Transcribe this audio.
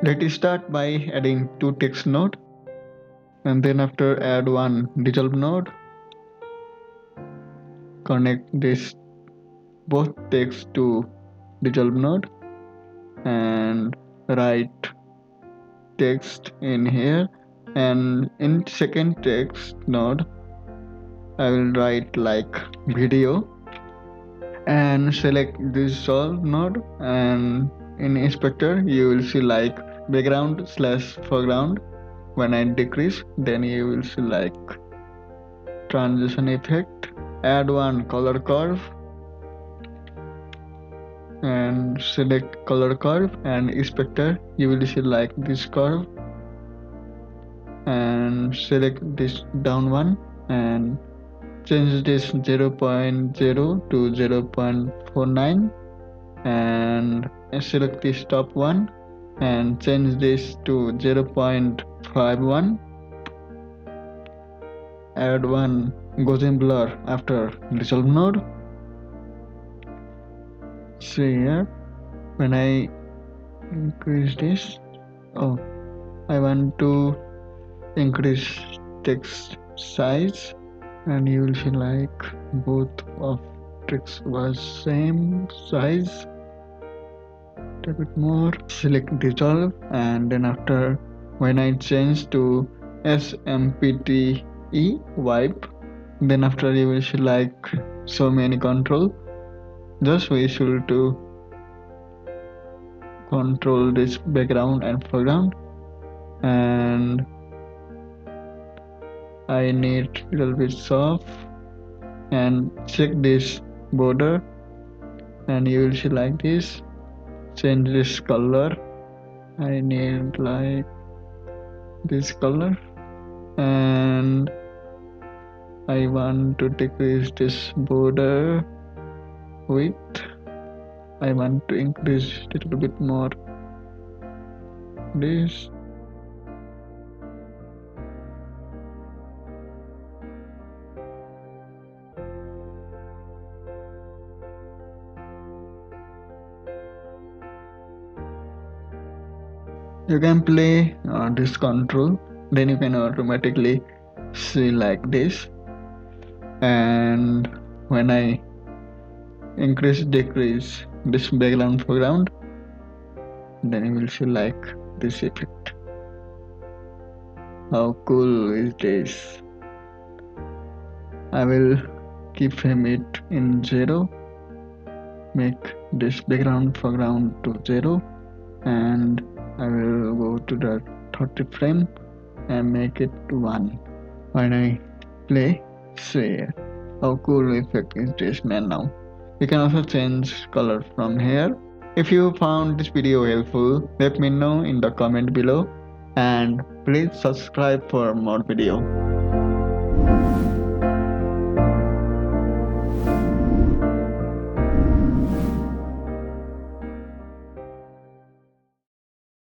Let's start by adding two text node, and then after add one dissolve node. Connect this both text to dissolve node and write text in here, and in second text node I will write like video and select this solve node, and in inspector you will see like background/foreground. When I decrease, then you will see like transition effect. Add one color curve and select color curve, and inspector you will see like this curve, and select this down one and change this 0.0 to 0.49, and select this top one and change this to 0.51. Add one Gaussian blur after resolve node. So here when I increase this, I want to increase text size, and you will see like both of text was same size. A bit more. Select dissolve, and then after when I change to SMPTE wipe, then after you will see like so many control. Just we should to control this background and foreground, and I need a little bit soft, and check this border, and you will see like this. Change this color. I need like this color, and I want to decrease this border width. I want to increase a little bit more this. You can play this control, then you can automatically see like this, and when I increase decrease this background foreground, then you will see like this effect. How cool is this? I will keep frame it in 0, make this background foreground to 0, and I will go to the 30 frame and make it 1. When I play, see how cool effect is this man now. You can also change color from here. If you found this video helpful, let me know in the comment below, and please subscribe for more video.